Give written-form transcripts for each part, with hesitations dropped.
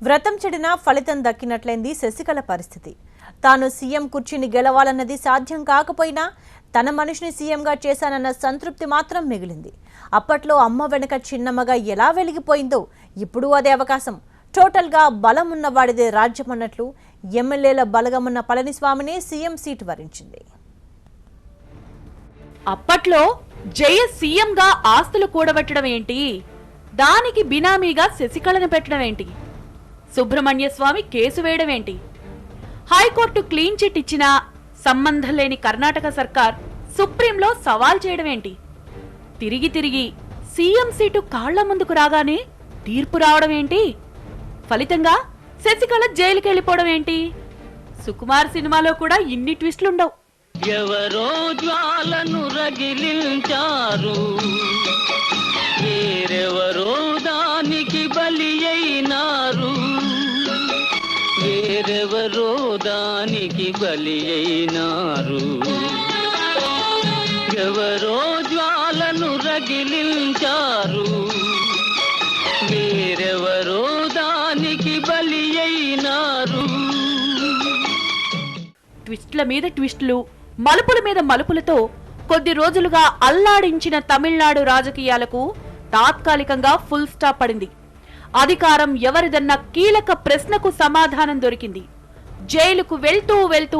వ్రతం చెడినా ఫలితం దక్కినట్లయింది శశికళ పరిస్థితి. తాను సీఎం కుర్చీని గెలవాలన్నది సాధ్యం కాకపోయినా తన మనిషిని సీఎంగా చేశానన్న సంతృప్తి మాత్రం మిగిలింది. అప్పట్లో అమ్మ వెనుక చిన్నమ్మగా ఎలా వెలిగిపోయిందో ఇప్పుడు అదే అవకాశం. టోటల్గా బలం ఉన్నవాడిదే రాజ్యం అన్నట్లు ఎమ్మెల్యేల బలగమున్న పళనిస్వామిని సీఎం సీటు వరించింది. అప్పట్లో జయ సీఎంగా ఆస్తులు కూడబెట్టడం ఏంటి, దానికి బినామీగా శశికళను పెట్టడం ఏంటి, సుబ్రహ్మణ్య స్వామి కేసు వేయడం ఏంటి, హైకోర్టు క్లీన్ చిట్ ఇచ్చినా సంబంధం లేని కర్ణాటక సర్కార్ సుప్రీంలో సవాల్ చేయడం ఏంటి, తిరిగి తిరిగి సీఎం సీటు కాళ్ల ముందుకు రాగానే తీర్పు రావడం ఏంటి, ఫలితంగా శశికళ జైలుకి వెళ్ళిపోవడం ఏంటి. సుకుమార్ సినిమాలో కూడా ఇన్ని ట్విస్టులుండవు. ఎవరో జ్వాలను రగిలించారు, వేరెవరో దానికి బలి అయినారు, వేరెవరో దానికి బలి అయినారు. ఎవరో జ్వాలను రగిలించారు, వేరెవరో దానికి బలి అయినారు. ట్విస్ట్ల మీద ట్విస్టులు, మలుపుల మీద మలుపులతో కొద్ది రోజులుగా అల్లాడించిన తమిళనాడు రాజకీయాలకు తాత్కాలికంగా ఫుల్ స్టాప్ పడింది. అధికారం ఎవరిదన్న కీలక ప్రశ్నకు సమాధానం దొరికింది. జైలుకు వెళ్తూ వెళ్తూ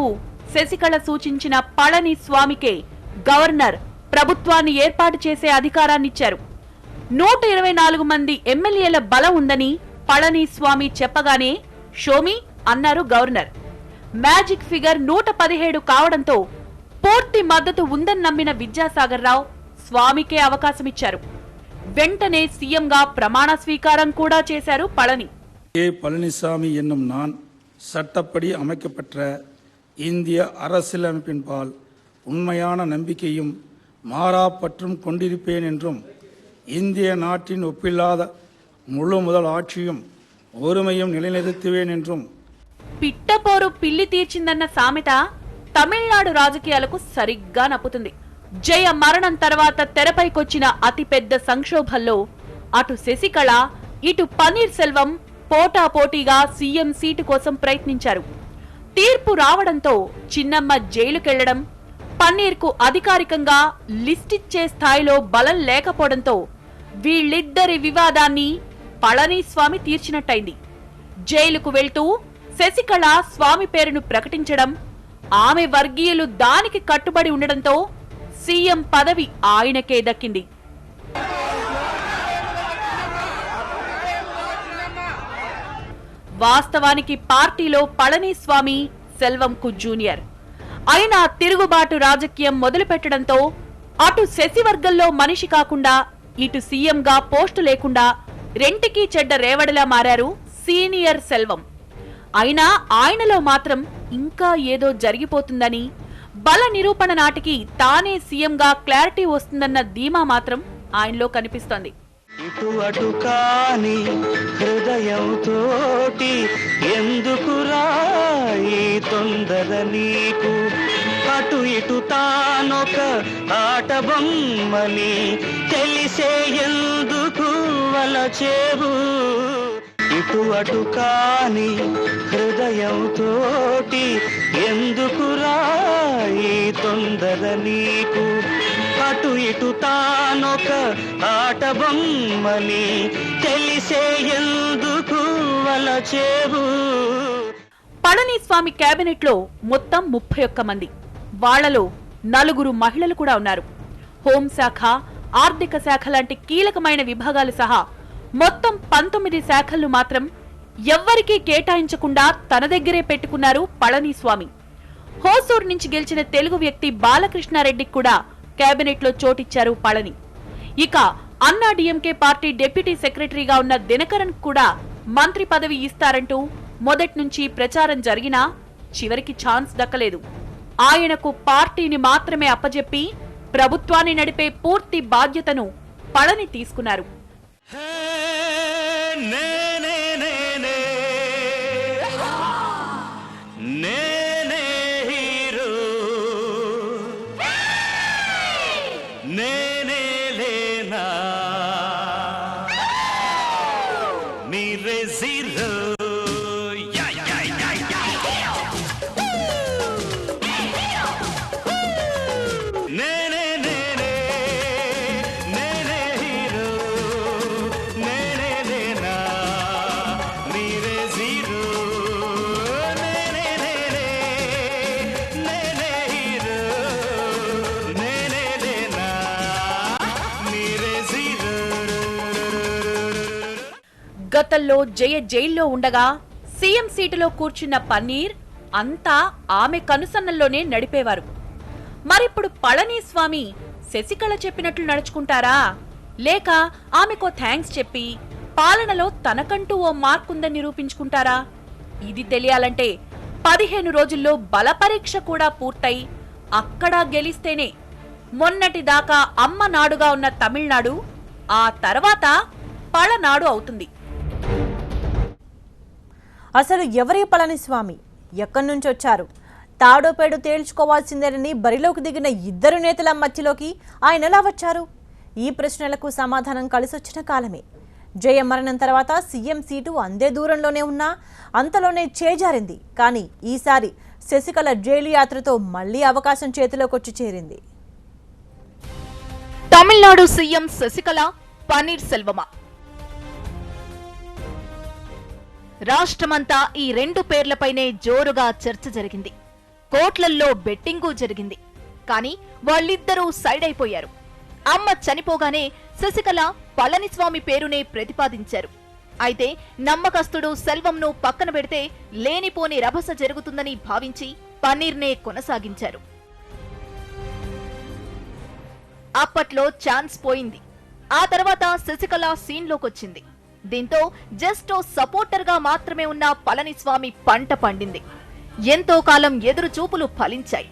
శశికళ సూచించిన పళనిస్వామికే గవర్నర్ ప్రభుత్వాన్ని ఏర్పాటు చేసే అధికారాన్నిచ్చారు. 124 మంది ఎమ్మెల్యేల బలం ఉందని పళనిస్వామి చెప్పగానే షోమి అన్నారు గవర్నర్. మ్యాజిక్ ఫిగర్ 117 కావడంతో పూర్తి మద్దతు ఉందని నమ్మిన విద్యాసాగర్ రావు స్వామికే అవకాశమిచ్చారు. వెంటనే సీఎంగా ప్రమాణ స్వీకారం కూడా చేశారు పళని. பழனிசாமி என்னும் நான் சட்டப்படி அமைக்கப்பட்ட இந்திய அரசியலமைப்பின்பால் உண்மையான நம்பிக்கையும் மாறாப்பற்றும் கொண்டிருப்பேன் என்றும் இந்திய நாட்டின் ஒப்பில்லாத முழு முதல் ஆட்சியும் ஒருமையும் நிலைநிறுத்துவேன் என்றும். పిట్టపోరు పిల్లి తీర్చిందన్న సామెత తమిళనాడు రాజకీయాలకు సరిగ్గా నప్పుతుంది. జయ మరణం తర్వాత తెరపైకొచ్చిన అతిపెద్ద సంక్షోభంలో అటు శశికళ ఇటు పన్నీర్ సెల్వం పోటాపోటీగా సీఎం సీటు కోసం ప్రయత్నించారు. తీర్పు రావడంతో చిన్నమ్మ జైలుకెళ్లడం, పన్నీర్కు అధికారికంగా లిస్టిచ్చే స్థాయిలో బలం లేకపోవడంతో వీళ్ళిద్దరి వివాదాన్ని పళనిస్వామి తీర్చినట్టయింది. జైలుకు వెళ్తూ శశికళ స్వామి పేరును ప్రకటించడం, ఆమె వర్గీయులు దానికి కట్టుబడి ఉండడంతో సీఎం పదవి ఆయనకే దక్కింది. వాస్తవానికి పార్టీలో పళనిస్వామి సెల్వంకు జూనియర్. అయినా తిరుగుబాటు రాజకీయం మొదలుపెట్టడంతో అటు శశి వర్గంలో మనిషి కాకుండా ఇటు సీఎంగా పోస్టు లేకుండా రెంటికి చెడ్డ రేవడిలా మారారు సీనియర్ సెల్వం. అయినా ఆయనలో మాత్రం ఇంకా ఏదో జరిగిపోతుందని, బల నిరూపణ నాటికి తానే సీఎంగా క్లారిటీ వస్తుందన్న ధీమా మాత్రం ఆయనలో కనిపిస్తోంది. ఇటు అటు కాని హృదయంతోటి ఎందుకురా ఈ తొందర నీకు, అటు ఇటు తానొక ఆట బొమ్మని తెలిసే ఎందుకు వలచేవు. ఇటు అటు కాని హృదయంతోటి ఎందుకురా ఈ తొందర నీకు, అటు ఇటు తానొక ఆట బొమ్మని తెలిసే ఎందుకు వలచేవు. పళనిస్వామి కేబినెట్ లో మొత్తం 31 మంది. వాళ్లలో 4 మహిళలు కూడా ఉన్నారు. హోంశాఖ, ఆర్థిక శాఖ లాంటి కీలకమైన విభాగాలు సహా మొత్తం 19 శాఖలు మాత్రం ఎవ్వరికీ కేటాయించకుండా తన దగ్గరే పెట్టుకున్నారు పళనిస్వామి. హోసూర్ నుంచి గెలిచిన తెలుగు వ్యక్తి బాలకృష్ణారెడ్డికి కూడా కేబినెట్ లో చోటిచ్చారు పళని. ఇక అన్నా డీఎంకే పార్టీ డిప్యూటీ సెక్రటరీగా ఉన్న దినకరన్ కూడా మంత్రి పదవి ఇస్తారంటూ మొదటి నుంచి ప్రచారం జరిగినా చివరికి ఛాన్స్ దక్కలేదు. ఆయనకు పార్టీని మాత్రమే అప్పజెప్పి ప్రభుత్వాన్ని నడిపే పూర్తి బాధ్యతను పళని తీసుకున్నారు. మీరే జీరో గతంలో జయ జైల్లో ఉండగా సీఎం సీటులో కూర్చున్న పన్నీర్ అంతా ఆమె కనుసన్నల్లోనే నడిపేవారు. మరిప్పుడు పళనిస్వామి శశికళ చెప్పినట్లు నడుచుకుంటారా, లేక ఆమెకో థ్యాంక్స్ చెప్పి పాలనలో తనకంటూ ఓ మార్కుందని నిరూపించుకుంటారా? ఇది తెలియాలంటే 15 రోజుల్లో బలపరీక్ష కూడా పూర్తయి అక్కడా గెలిస్తేనే మొన్నటిదాకా అమ్మ నాడుగా ఉన్న తమిళనాడు ఆ తర్వాత పళనాడు అవుతుంది. అసలు ఎవరి పళనిస్వామి, ఎక్కడి నుంచి వచ్చారు? తాడోపేడు తేల్చుకోవాల్సిందేనని బరిలోకి దిగిన ఇద్దరు నేతల మధ్యలోకి ఆయన ఎలా వచ్చారు? ఈ ప్రశ్నలకు సమాధానం కలిసొచ్చిన కాలమే. జయ మరణం తర్వాత సీఎం సీటు అందే దూరంలోనే ఉన్నా అంతలోనే చేజారింది. కానీ ఈసారి శశికళ జైలు యాత్రతో మళ్లీ అవకాశం చేతిలోకొచ్చి చేరింది. తమిళనాడు సీఎం శశికళ, పన్నీర్ సెల్వమా? రాష్ట్రమంతా ఈ రెండు పేర్లపైనే జోరుగా చర్చ జరిగింది. కోట్లల్లో బెట్టింగు జరిగింది. కానీ వాళ్ళిద్దరూ సైడ్ అయిపోయారు. అమ్మ చనిపోగానే శశికళ పళనిస్వామి పేరునే ప్రతిపాదించారు. అయితే నమ్మకస్తుడు సెల్వంను పక్కన పెడితే లేనిపోని రభస జరుగుతుందని భావించి పన్నీర్నే కొనసాగించారు. అప్పట్లో ఛాన్స్ పోయింది. ఆ తర్వాత శశికళ సీన్లోకొచ్చింది. దీంతో జస్ట్ సపోర్టర్ గా మాత్రమే ఉన్న పళనిస్వామి పంట పండింది. ఎంతో కాలం ఎదురు చూపులు ఫలించాయి.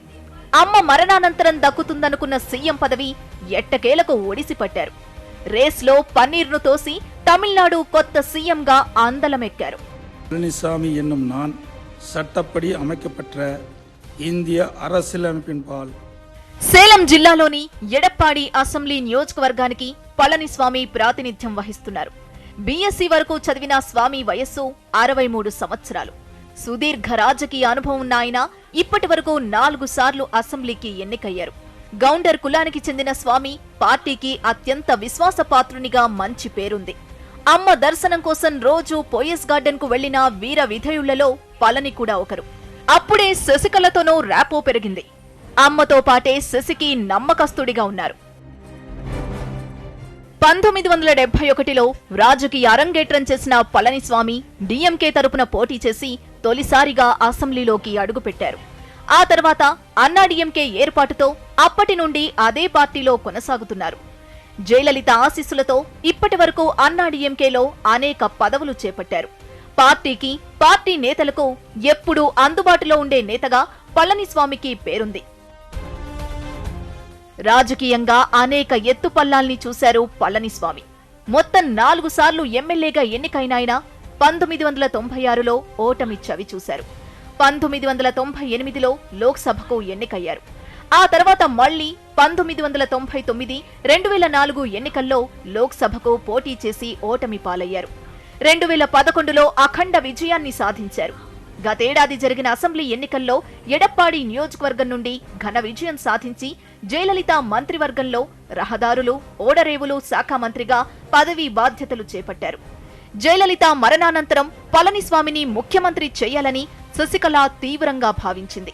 అమ్మ మరణానంతరం దక్కుతుందనుకున్న సీఎం పదవి ఎట్టకేలకు ఒడిసిపట్టారు. రేస్లో పన్నీర్ను తోసి తమిళనాడు కొత్త సీఎంగా అందలమెక్కారు. பழனிசாமி என்னும் நான் சட்டப்படி அமைக்கப்பட்ட இந்திய அரசியலமைப்பின் பால் సేలం జిల్లాలోని ఎడప్పాడి అసెంబ్లీ నియోజకవర్గానికి పళనిస్వామి ప్రాతినిధ్యం వహిస్తున్నారు. బీఎస్సీ వరకు చదివిన స్వామి వయస్సు 63 సంవత్సరాలు. సుదీర్ఘ రాజకీయ అనుభవం ఉన్న ఆయన ఇప్పటి వరకు 4 సార్లు అసెంబ్లీకి ఎన్నికయ్యారు. గౌండర్ కులానికి చెందిన స్వామి పార్టీకి అత్యంత విశ్వాసపాత్రునిగా మంచి పేరుంది. అమ్మ దర్శనం కోసం రోజు పోయస్ గార్డెన్ కు వెళ్లిన వీర విధేయుళ్లలో పళని కూడా ఒకరు. అప్పుడే శశికళతోనూ ర్యాపో పెరిగింది. అమ్మతో పాటే శశికి నమ్మకస్తుడిగా ఉన్నారు. 1971లో రాజకీయ అరంగేట్రం చేసిన పళనిస్వామి డీఎంకే తరపున పోటీ చేసి తొలిసారిగా అసెంబ్లీలోకి అడుగుపెట్టారు. ఆ తర్వాత అన్నాడీఎంకే ఏర్పాటుతో అప్పటి నుండి అదే పార్టీలో కొనసాగుతున్నారు. జయలలిత ఆశీస్సులతో ఇప్పటి వరకు అన్నాడీఎంకేలో అనేక పదవులు చేపట్టారు. పార్టీకి, పార్టీ నేతలకు ఎప్పుడూ అందుబాటులో ఉండే నేతగా పళనిస్వామికి పేరుంది. రాజకీయంగా అనేక ఎత్తుపల్లాల్ని చూశారు పళనిస్వామి. మొత్తం 4 సార్లు ఎమ్మెల్యేగా ఎన్నికైన ఆయన 1996లో ఓటమి చవి చూశారు. 1998లో లోక్సభకు ఎన్నికయ్యారు. ఆ తర్వాత మళ్లీ 1999, 2004 ఎన్నికల్లో లోక్సభకు పోటీ చేసి ఓటమి పాలయ్యారు. 2011లో అఖండ విజయాన్ని సాధించారు. గతేడాది జరిగిన అసెంబ్లీ ఎన్నికల్లో ఎడప్పాడి నియోజకవర్గం నుండి ఘన విజయం సాధించి జయలలిత మంత్రివర్గంలో రహదారులు, ఓడరేవులు శాఖ మంత్రిగా పదవీ బాధ్యతలు చేపట్టారు. జయలలిత మరణానంతరం పళనిస్వామిని ముఖ్యమంత్రి చేయాలని శశికళ తీవ్రంగా భావించింది.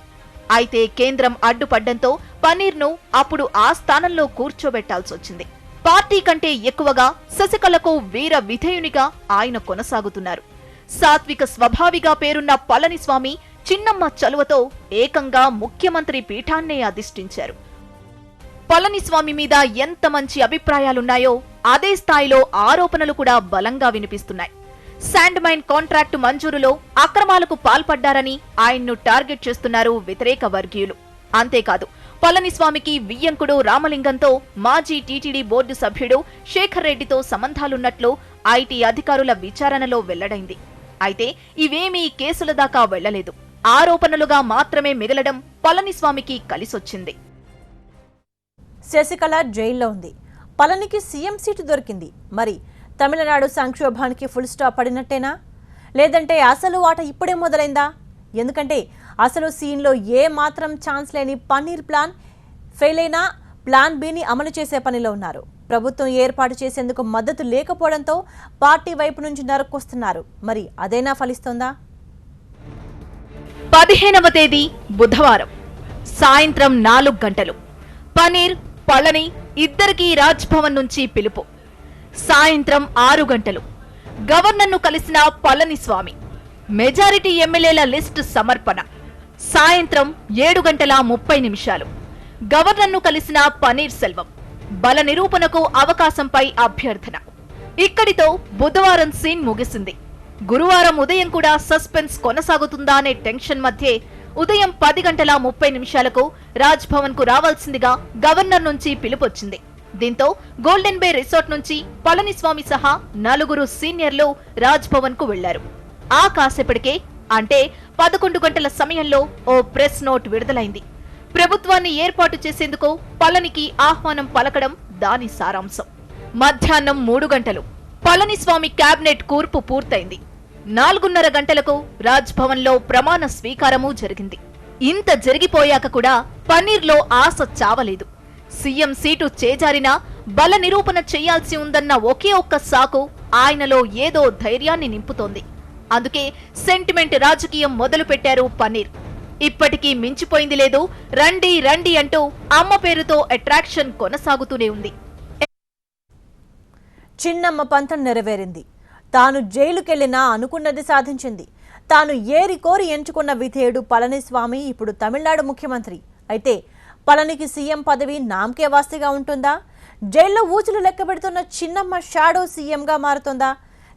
అయితే కేంద్రం అడ్డుపడ్డంతో పన్నీర్ను అప్పుడు ఆ స్థానంలో కూర్చోబెట్టాల్సొచ్చింది. పార్టీ కంటే ఎక్కువగా శశికళకు వీర విధేయునిగా ఆయన కొనసాగుతున్నారు. సాత్విక స్వభావిగా పేరున్న పళనిస్వామి చిన్నమ్మ చలువతో ఏకంగా ముఖ్యమంత్రి పీఠాన్నే అధిష్ఠించారు. పళనిస్వామి మీద ఎంత మంచి అభిప్రాయాలున్నాయో అదే స్థాయిలో ఆరోపణలు కూడా బలంగా వినిపిస్తున్నాయి. శాండ్ మైన్ కాంట్రాక్టు మంజూరులో అక్రమాలకు పాల్పడ్డారని ఆయన్ను టార్గెట్ చేస్తున్నారు వ్యతిరేక వర్గీయులు. అంతేకాదు పళనిస్వామికి వియ్యంకుడు రామలింగంతో మాజీ టీటీడీ బోర్డు సభ్యుడు శేఖర్ రెడ్డితో సంబంధాలున్నట్లు ఐటీ అధికారుల విచారణలో వెల్లడైంది. అయితే ఇవేమీ కేసుల దాకా వెళ్లలేదు. ఆరోపణలుగా మాత్రమే మిగలడం పళనిస్వామికి కలిసొచ్చింది. శశికళ జైల్లో ఉంది. పళనికి సీఎం సీటు దొరికింది. మరి తమిళనాడు సంక్షోభానికి ఫుల్ స్టాప్ పడినట్టేనా, లేదంటే అసలు ఆట ఇప్పుడే మొదలైందా? ఎందుకంటే అసలు సీన్లో ఏ మాత్రం ఛాన్స్ లేని పన్నీర్ ప్లాన్ ఫెయిల్ అయినా ప్లాన్ బిని అమలు చేసే పనిలో ఉన్నారు. ప్రభుత్వం ఏర్పాటు చేసేందుకు మద్దతు లేకపోవడంతో పార్టీ వైపు నుంచి నరుక్కొస్తున్నారు. మరి అదేనా ఫలిస్తోందా? 15వ తేదీ బుధవారం సాయంత్రం 4 గంటలు పన్నీర్, పళని ఇద్దరికీ రాజ్ భవన్ నుంచి పిలుపు. సాయంత్రం 6 గంటలు గవర్నర్ను కలిసిన పళనిస్వామి, మెజారిటీ ఎమ్మెల్యేల లిస్టు సమర్పణ. సాయంత్రం 7:30 గవర్నర్ను కలిసిన పన్నీర్ సెల్వం, బల నిరూపణకు అవకాశంపై అభ్యర్థన. ఇక్కడితో బుధవారం సీన్ ముగిసింది. గురువారం ఉదయం కూడా సస్పెన్స్ కొనసాగుతుందా అనే టెన్షన్ మధ్యే ఉదయం 10:30 రాజ్ భవన్ కు రావాల్సిందిగా గవర్నర్ నుంచి పిలుపొచ్చింది. దీంతో గోల్డెన్ బే రిసార్ట్ నుంచి పళనిస్వామి సహా 4 సీనియర్లు రాజ్ భవన్ కు వెళ్లారు. ఆ కాసేపటికే అంటే 11 గంటల సమయంలో ఓ ప్రెస్ నోట్ విడుదలైంది. ప్రభుత్వాన్ని ఏర్పాటు చేసేందుకు పళనికి ఆహ్వానం పలకడం దాని సారాంశం. మధ్యాహ్నం 3 గంటలు పళనిస్వామి కేబినెట్ కూర్పు పూర్తయింది. 4:30 గంటలకు రాజ్ భవన్ లో ప్రమాణ స్వీకారమూ జరిగింది. ఇంత జరిగిపోయాక కూడా పన్నీర్లో ఆశ చావలేదు. సీఎం సీటు చేజారినా బల నిరూపణ చేయాల్సి ఉందన్న ఒకే ఒక్క సాకు ఆయనలో ఏదో ధైర్యాన్ని నింపుతోంది. అందుకే సెంటిమెంట్ రాజకీయం మొదలు పెట్టారు పన్నీర్. ఇప్పటికీ మించిపోయింది లేదు. రండి రండి అంటూ అమ్మ పేరుతో అట్రాక్షన్ కొనసాగుతూనే ఉంది. చిన్నమ్మ పంతం నెరవేరింది. తాను జైలుకెళ్లినా అనుకున్నది సాధించింది. తాను ఏరి కోరి ఎంచుకున్న విధేయుడు పళనిస్వామి ఇప్పుడు తమిళనాడు ముఖ్యమంత్రి. అయితే పళనికి సీఎం పదవి నామకే వాస్తిగా ఉంటుందా? జైల్లో ఊచులు లెక్కబెడుతున్న చిన్నమ్మ షాడో సీఎంగా మారుతుందా,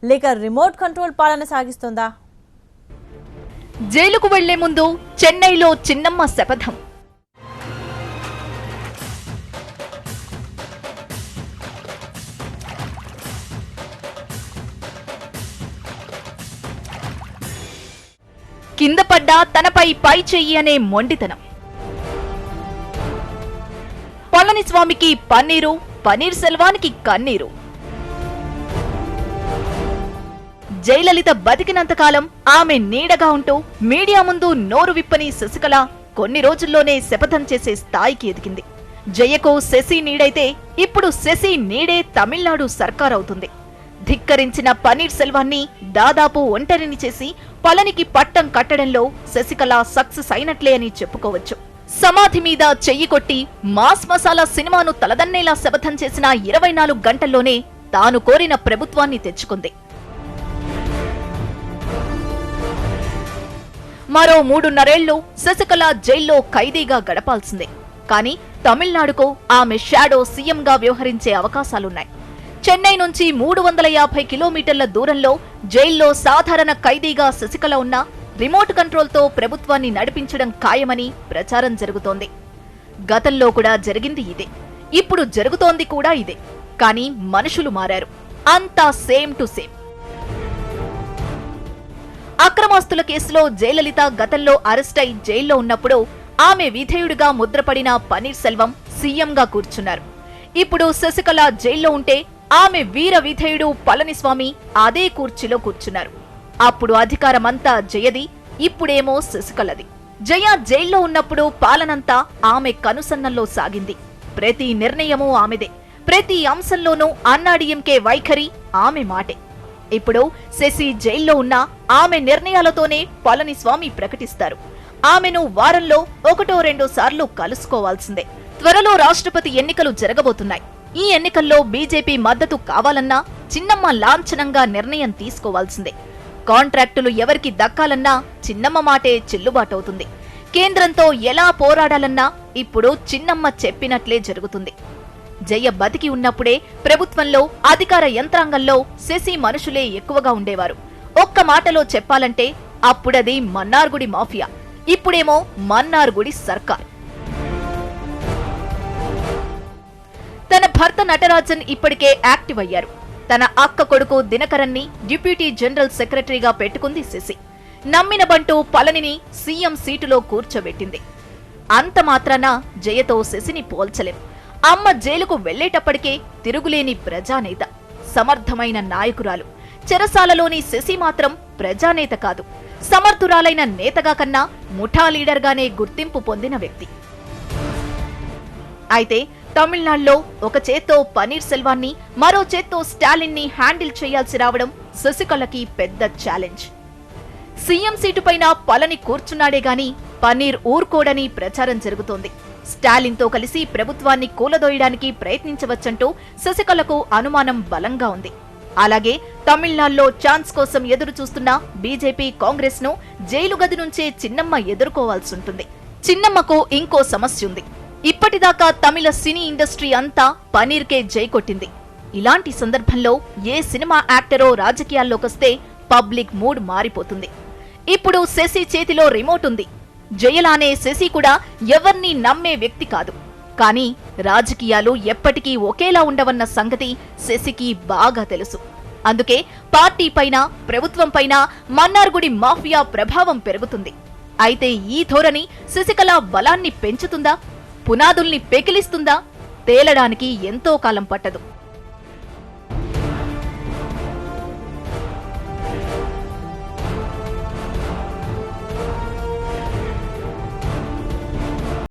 లేక రిమోట్ కంట్రోల్ పాలన సాగిస్తుందా? జైలుకు వెళ్లే ముందు చెన్నైలో చిన్నమ్మ శపథం. కింద పడ్డా తనపై పై చెయ్యి అనే మొండితనం. పళనిస్వామికి పన్నీరు, పన్నీర్ సెల్వానికి కన్నీరు. జయలలిత బతికినంతకాలం ఆమె నీడగా ఉంటూ మీడియా ముందు నోరు విప్పని శశికళ కొన్ని రోజుల్లోనే శపథం చేసే స్థాయికి ఎదిగింది. జయకు శశి నీడైతే ఇప్పుడు శశి నీడే తమిళనాడు సర్కారవుతుంది. ధిక్కరించిన పన్నీర్ సెల్వాన్ని దాదాపు ఒంటరిని చేసి పళనికి పట్టం కట్టడంలో శశికళ సక్సెస్ అయినట్లే అని చెప్పుకోవచ్చు. సమాధి మీద చెయ్యి కొట్టి మాస్ మసాలా సినిమాను తలదన్నేలా శపథం చేసిన 24 గంటల్లోనే తాను కోరిన ప్రభుత్వాన్ని తెచ్చుకుంది. మరో 3.5 ఏళ్లు శశికళ జైల్లో ఖైదీగా గడపాల్సిందే. కానీ తమిళనాడుకు ఆమె షాడో సీఎంగా వ్యవహరించే అవకాశాలున్నాయి. చెన్నై నుంచి 350 కిలోమీటర్ల దూరంలో జైల్లో సాధారణ ఖైదీగా శశికళ ఉన్న రిమోట్ కంట్రోల్తో ప్రభుత్వాన్ని నడిపించడం ఖాయమని ప్రచారం జరుగుతోంది. గతంలో కూడా జరిగింది ఇదే, ఇప్పుడు జరుగుతోంది కూడా ఇదే. కానీ మనుషులు మారారు. అంతా సేమ్ టు సేమ్. అక్రమాస్తుల కేసులో జయలలిత గతంలో అరెస్ట్ అయి జైల్లో ఉన్నప్పుడు ఆమె విధేయుడిగా ముద్రపడిన పన్నీర్ సెల్వం సీఎంగా కూర్చున్నారు. ఇప్పుడు శశికళ జైల్లో ఉంటే ఆమె వీర విధేయుడు పళనిస్వామి అదే కుర్చీలో కూర్చున్నారు. అప్పుడు అధికారమంతా జయది, ఇప్పుడేమో శశికళది. జయ జైల్లో ఉన్నప్పుడు పాలనంతా ఆమె కనుసన్నల్లో సాగింది. ప్రతి నిర్ణయమూ ఆమెదే. ప్రతి అంశంలోనూ అన్నాడీఎంకే వైఖరి ఆమె మాటే. ఇప్పుడు శశి జైల్లో ఉన్నా ఆమె నిర్ణయాలతోనే పళనిస్వామి ప్రకటిస్తారు. ఆమెను వారంలో 1-2 సార్లు కలుసుకోవాల్సిందే. త్వరలో రాష్ట్రపతి ఎన్నికలు జరగబోతున్నాయి. ఈ ఎన్నికల్లో బీజేపీ మద్దతు కావాలన్నా చిన్నమ్మ లాంఛనంగా నిర్ణయం తీసుకోవాల్సిందే. కాంట్రాక్టులు ఎవరికి దక్కాలన్నా చిన్నమ్మ మాటే చెల్లుబాటవుతుంది. కేంద్రంతో ఎలా పోరాడాలన్నా ఇప్పుడు చిన్నమ్మ చెప్పినట్లే జరుగుతుంది. జయ బతికి ఉన్నప్పుడే ప్రభుత్వంలో అధికార యంత్రాంగంలో శశి మనుషులే ఎక్కువగా ఉండేవారు. ఒక్క మాటలో చెప్పాలంటే అప్పుడది మన్నార్గుడి మాఫియా, ఇప్పుడేమో మన్నార్గుడి సర్కార్. తన భర్త నటరాజన్ ఇప్పటికే యాక్టివ్ అయ్యారు. తన అక్క కొడుకు దినకరన్ని డిప్యూటీ జనరల్ సెక్రటరీగా పెట్టుకుంది శశి. నమ్మిన బంటూ పళనిని సీఎం సీటులో కూర్చోబెట్టింది. అంత మాత్రాన జయతో శశిని పోల్చలేం. అమ్మ జైలుకు వెళ్లేటప్పటికే తిరుగులేని ప్రజానేత, సమర్థమైన నాయకురాలు. చెరసాలలోని శశి మాత్రం ప్రజానేత కాదు, సమర్థురాలైన నేతగా కన్నా ముఠా లీడర్గానే గుర్తింపు పొందిన వ్యక్తి. అయితే తమిళనాడులో ఒక చేత్తో పన్నీర్ సెల్వాన్ని, మరో చేత్తో స్టాలిన్ ని హ్యాండిల్ చేయాల్సి రావడం శశికళకి పెద్ద ఛాలెంజ్. సీఎం సీటుపైన పళని కూర్చున్నాడే గాని పన్నీర్ ఊరుకోడని ప్రచారం జరుగుతోంది. స్టాలిన్ తో కలిసి ప్రభుత్వాన్ని కూలదోయడానికి ప్రయత్నించవచ్చంటూ శశికళకు అనుమానం బలంగా ఉంది. అలాగే తమిళనాడులో ఛాన్స్ కోసం ఎదురు చూస్తున్న బీజేపీ కాంగ్రెస్ ను జైలు గది నుంచే చిన్నమ్మ ఎదుర్కోవాల్సి ఉంటుంది. చిన్నమ్మకు ఇంకో సమస్య ఉంది. ఇప్పటిదాకా తమిళ సినీ ఇండస్ట్రీ అంతా పనీర్కే జై కొట్టింది. ఇలాంటి సందర్భంలో ఏ సినిమా యాక్టరో రాజకీయాల్లోకొస్తే పబ్లిక్ మూడ్ మారిపోతుంది. ఇప్పుడు శశి చేతిలో రిమోట్ ఉంది. జయలానే శశి కూడా ఎవర్నీ నమ్మే వ్యక్తి కాదు. కానీ రాజకీయాలు ఎప్పటికీ ఒకేలా ఉండవన్న సంగతి శశికి బాగా తెలుసు. అందుకే పార్టీ పైన, ప్రభుత్వం పైన మన్నార్గుడి మాఫియా ప్రభావం పెరుగుతుంది. అయితే ఈ ధోరణి శశికళ బలాన్ని పెంచుతుందా, పునాదుల్ని పెకిలిస్తుందా తేలడానికి ఎంతో కాలం పట్టదు.